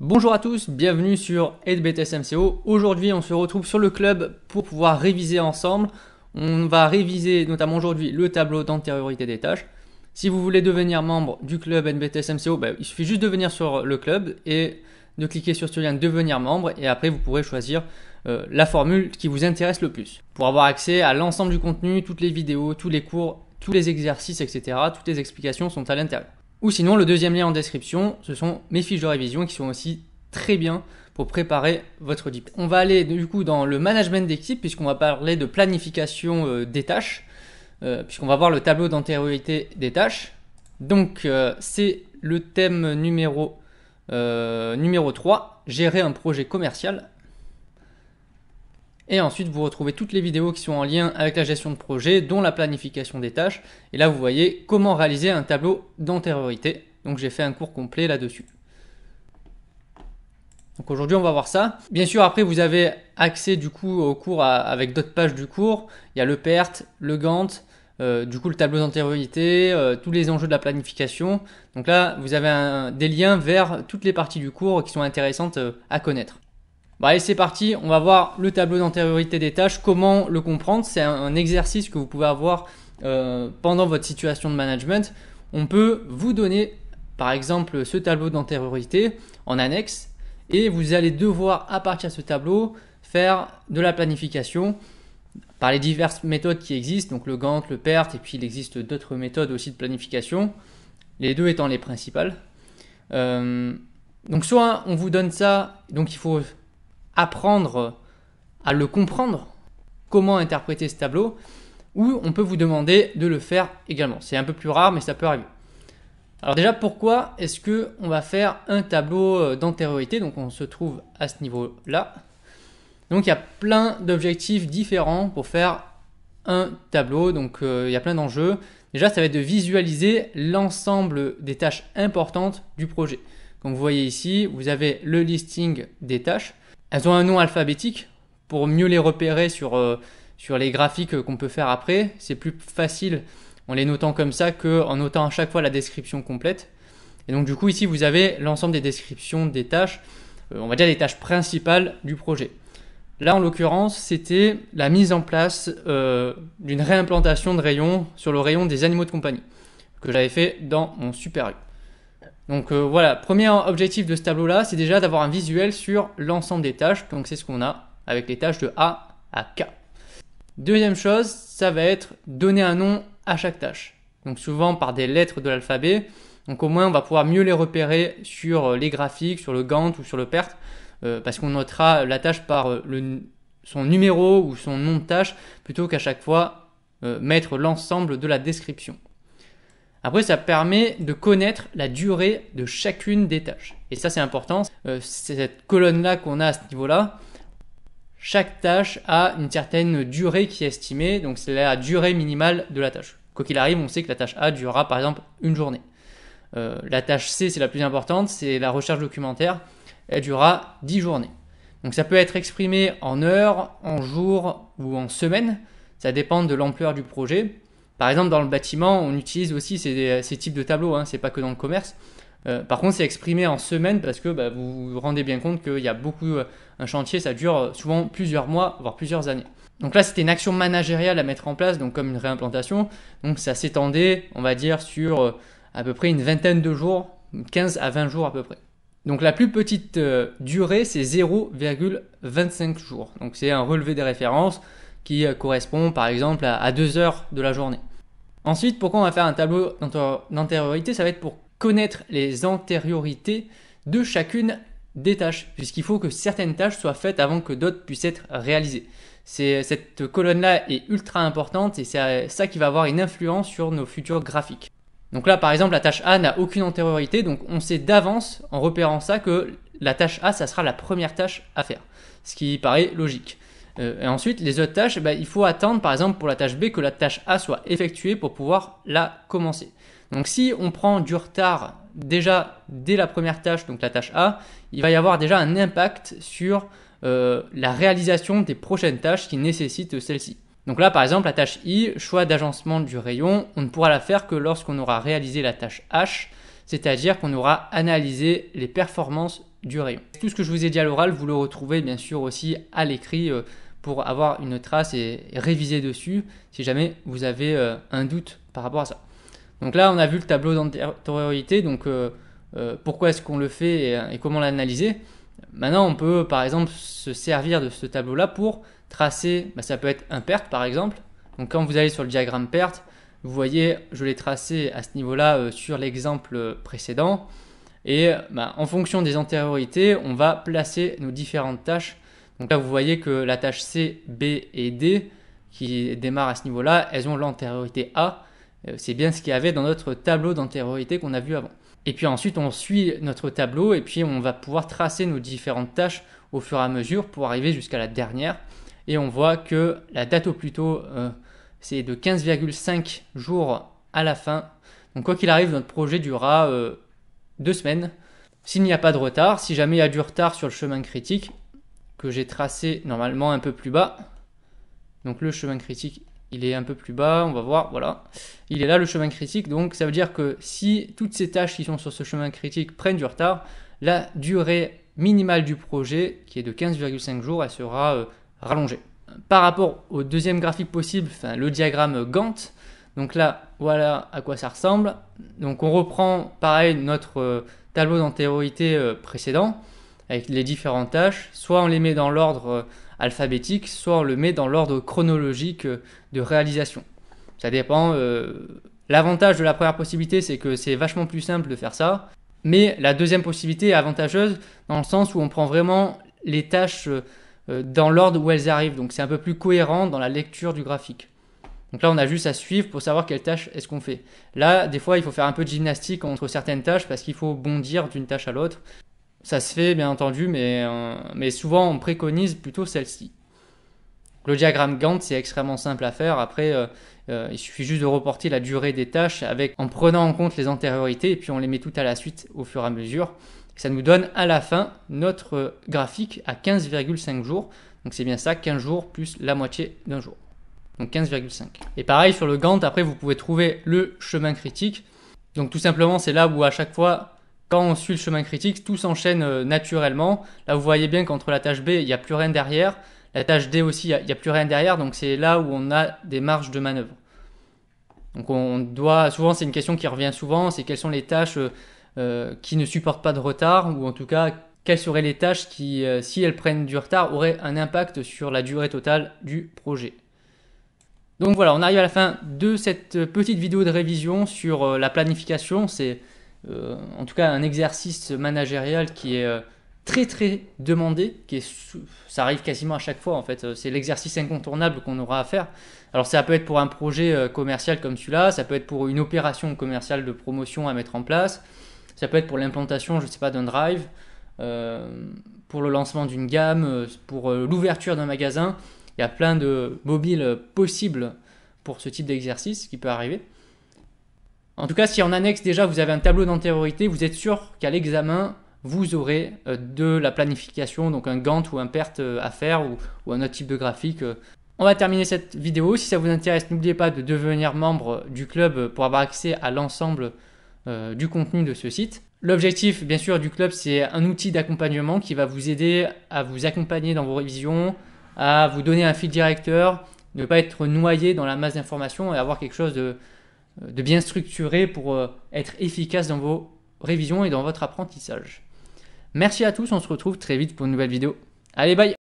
Bonjour à tous, bienvenue sur 8BTS MCO. Aujourd'hui, on se retrouve sur le club pour pouvoir réviser ensemble. On va réviser notamment aujourd'hui le tableau d'antériorité des tâches. Si vous voulez devenir membre du club 8BTS MCO, il suffit juste de venir sur le club et de cliquer sur ce lien devenir membre et après vous pourrez choisir la formule qui vous intéresse le plus. Pour avoir accès à l'ensemble du contenu, toutes les vidéos, tous les cours, tous les exercices, etc. Toutes les explications sont à l'intérieur. Ou sinon, le deuxième lien en description, ce sont mes fiches de révision qui sont aussi très bien pour préparer votre diplôme. On va aller du coup dans le management d'équipe puisqu'on va parler de planification des tâches, puisqu'on va voir le tableau d'antériorité des tâches. Donc c'est le thème numéro 3, gérer un projet commercial. Et ensuite, vous retrouvez toutes les vidéos qui sont en lien avec la gestion de projet, dont la planification des tâches. Et là, vous voyez comment réaliser un tableau d'antériorité. Donc, j'ai fait un cours complet là-dessus. Donc, aujourd'hui, on va voir ça. Bien sûr, après, vous avez accès du coup au cours avec d'autres pages du cours. Il y a le PERT, le Gantt, du coup, le tableau d'antériorité, tous les enjeux de la planification. Donc là, vous avez des liens vers toutes les parties du cours qui sont intéressantes à connaître. Bon, allez, c'est parti, on va voir le tableau d'antériorité des tâches, comment le comprendre. C'est un exercice que vous pouvez avoir pendant votre situation de management. On peut vous donner par exemple ce tableau d'antériorité en annexe et vous allez devoir à partir de ce tableau faire de la planification par les diverses méthodes qui existent, donc le Gantt, le PERT, et puis il existe d'autres méthodes aussi de planification, les deux étant les principales. Donc soit on vous donne ça, donc il faut apprendre à le comprendre, comment interpréter ce tableau, ou on peut vous demander de le faire également. C'est un peu plus rare, mais ça peut arriver. Alors déjà, pourquoi est-ce qu'on va faire un tableau d'antériorité? Donc on se trouve à ce niveau-là. Donc il y a plein d'objectifs différents pour faire un tableau, donc il y a plein d'enjeux. Déjà, ça va être de visualiser l'ensemble des tâches importantes du projet. Comme vous voyez ici, vous avez le listing des tâches. Elles ont un nom alphabétique pour mieux les repérer sur les graphiques qu'on peut faire après. C'est plus facile en les notant comme ça qu'en notant à chaque fois la description complète. Et donc du coup ici vous avez l'ensemble des descriptions des tâches, on va dire les tâches principales du projet. Là en l'occurrence c'était la mise en place d'une réimplantation de rayons sur le rayon des animaux de compagnie que j'avais fait dans mon Super U. Donc voilà, premier objectif de ce tableau-là, c'est déjà d'avoir un visuel sur l'ensemble des tâches. Donc c'est ce qu'on a avec les tâches de A à K. Deuxième chose, ça va être donner un nom à chaque tâche. Donc souvent par des lettres de l'alphabet. Donc au moins on va pouvoir mieux les repérer sur les graphiques, sur le Gantt ou sur le PERT. Parce qu'on notera la tâche par son numéro ou son nom de tâche plutôt qu'à chaque fois mettre l'ensemble de la description. Après, ça permet de connaître la durée de chacune des tâches. Et ça, c'est important. C'est cette colonne-là qu'on a à ce niveau-là. Chaque tâche a une certaine durée qui est estimée. Donc, c'est la durée minimale de la tâche. Quoi qu'il arrive, on sait que la tâche A durera par exemple une journée. La tâche C, c'est la plus importante. C'est la recherche documentaire. Elle durera 10 journées. Donc, ça peut être exprimé en heures, en jours ou en semaines. Ça dépend de l'ampleur du projet. Par exemple, dans le bâtiment, on utilise aussi ces types de tableaux, hein, c'est pas que dans le commerce. Par contre, c'est exprimé en semaines parce que vous vous rendez bien compte qu'il y a beaucoup, un chantier, ça dure souvent plusieurs mois, voire plusieurs années. Donc là, c'était une action managériale à mettre en place, donc comme une réimplantation. Donc ça s'étendait, on va dire, sur à peu près une vingtaine de jours, 15 à 20 jours à peu près. Donc la plus petite durée, c'est 0,25 jours. Donc c'est un relevé des références qui correspond par exemple à 2 heures de la journée. Ensuite, pourquoi on va faire un tableau d'antériorité? Ça va être pour connaître les antériorités de chacune des tâches, puisqu'il faut que certaines tâches soient faites avant que d'autres puissent être réalisées. Cette colonne-là est ultra importante et c'est ça qui va avoir une influence sur nos futurs graphiques. Donc là, par exemple, la tâche A n'a aucune antériorité, donc on sait d'avance, en repérant ça, que la tâche A, ça sera la première tâche à faire, ce qui paraît logique. Et ensuite, les autres tâches, il faut attendre, par exemple, pour la tâche B, que la tâche A soit effectuée pour pouvoir la commencer. Donc, si on prend du retard déjà dès la première tâche, donc la tâche A, il va y avoir déjà un impact sur la réalisation des prochaines tâches qui nécessitent celle-ci. Donc là, par exemple, la tâche I, choix d'agencement du rayon, on ne pourra la faire que lorsqu'on aura réalisé la tâche H, c'est-à-dire qu'on aura analysé les performances du rayon. Tout ce que je vous ai dit à l'oral, vous le retrouvez bien sûr aussi à l'écrit pour avoir une trace et réviser dessus si jamais vous avez un doute par rapport à ça. Donc là, on a vu le tableau d'antériorité, donc pourquoi est-ce qu'on le fait et comment l'analyser. Maintenant, on peut par exemple se servir de ce tableau-là pour tracer, ça peut être un PERT par exemple. Donc quand vous allez sur le diagramme PERT, vous voyez, je l'ai tracé à ce niveau-là sur l'exemple précédent. Et en fonction des antériorités, on va placer nos différentes tâches. Donc là, vous voyez que la tâche C, B et D, qui démarrent à ce niveau-là, elles ont l'antériorité A. C'est bien ce qu'il y avait dans notre tableau d'antériorité qu'on a vu avant. Et puis ensuite, on suit notre tableau et puis on va pouvoir tracer nos différentes tâches au fur et à mesure pour arriver jusqu'à la dernière. Et on voit que la date au plus tôt, c'est de 15,5 jours à la fin. Donc quoi qu'il arrive, notre projet durera 2 semaines. S'il n'y a pas de retard, si jamais il y a du retard sur le chemin critique, que j'ai tracé normalement un peu plus bas. Donc le chemin critique, il est un peu plus bas, on va voir, voilà. Il est là le chemin critique, donc ça veut dire que si toutes ces tâches qui sont sur ce chemin critique prennent du retard, la durée minimale du projet, qui est de 15,5 jours, elle sera rallongée. Par rapport au deuxième graphique possible, le diagramme Gantt, donc là, voilà à quoi ça ressemble. Donc on reprend pareil notre tableau d'antériorité précédent, avec les différentes tâches, soit on les met dans l'ordre alphabétique, soit on le met dans l'ordre chronologique de réalisation. Ça dépend. L'avantage de la première possibilité, c'est que c'est vachement plus simple de faire ça, mais la deuxième possibilité est avantageuse dans le sens où on prend vraiment les tâches dans l'ordre où elles arrivent, donc c'est un peu plus cohérent dans la lecture du graphique. Donc là, on a juste à suivre pour savoir quelle tâche est-ce qu'on fait. Là, des fois, il faut faire un peu de gymnastique entre certaines tâches parce qu'il faut bondir d'une tâche à l'autre. Ça se fait, bien entendu, mais souvent, on préconise plutôt celle-ci. Le diagramme Gantt, c'est extrêmement simple à faire. Après, il suffit juste de reporter la durée des tâches en prenant en compte les antériorités et puis on les met toutes à la suite au fur et à mesure. Ça nous donne à la fin notre graphique à 15,5 jours. Donc c'est bien ça, 15 jours plus la moitié d'un jour. Donc 15,5. Et pareil sur le Gantt, après vous pouvez trouver le chemin critique. Donc tout simplement c'est là où à chaque fois, quand on suit le chemin critique, tout s'enchaîne naturellement. Là vous voyez bien qu'entre la tâche B, il n'y a plus rien derrière. La tâche D aussi, il n'y a plus rien derrière. Donc c'est là où on a des marges de manœuvre. Donc on doit, souvent c'est une question qui revient souvent, c'est quelles sont les tâches qui ne supportent pas de retard, ou en tout cas quelles seraient les tâches qui, si elles prennent du retard, auraient un impact sur la durée totale du projet. Donc voilà, on arrive à la fin de cette petite vidéo de révision sur la planification. C'est en tout cas un exercice managérial qui est très demandé, ça arrive quasiment à chaque fois en fait. C'est l'exercice incontournable qu'on aura à faire. Alors ça peut être pour un projet commercial comme celui-là, ça peut être pour une opération commerciale de promotion à mettre en place, ça peut être pour l'implantation, je ne sais pas, d'un drive, pour le lancement d'une gamme, pour l'ouverture d'un magasin. Il y a plein de mobiles possibles pour ce type d'exercice qui peut arriver. En tout cas, si en annexe déjà vous avez un tableau d'antériorité, vous êtes sûr qu'à l'examen, vous aurez de la planification, donc un Gantt ou un PERT à faire ou un autre type de graphique. On va terminer cette vidéo. Si ça vous intéresse, n'oubliez pas de devenir membre du club pour avoir accès à l'ensemble du contenu de ce site. L'objectif, bien sûr, du club, c'est un outil d'accompagnement qui va vous aider à vous accompagner dans vos révisions, à vous donner un fil directeur, ne pas être noyé dans la masse d'informations et avoir quelque chose de bien structuré pour être efficace dans vos révisions et dans votre apprentissage. Merci à tous, on se retrouve très vite pour une nouvelle vidéo. Allez, bye!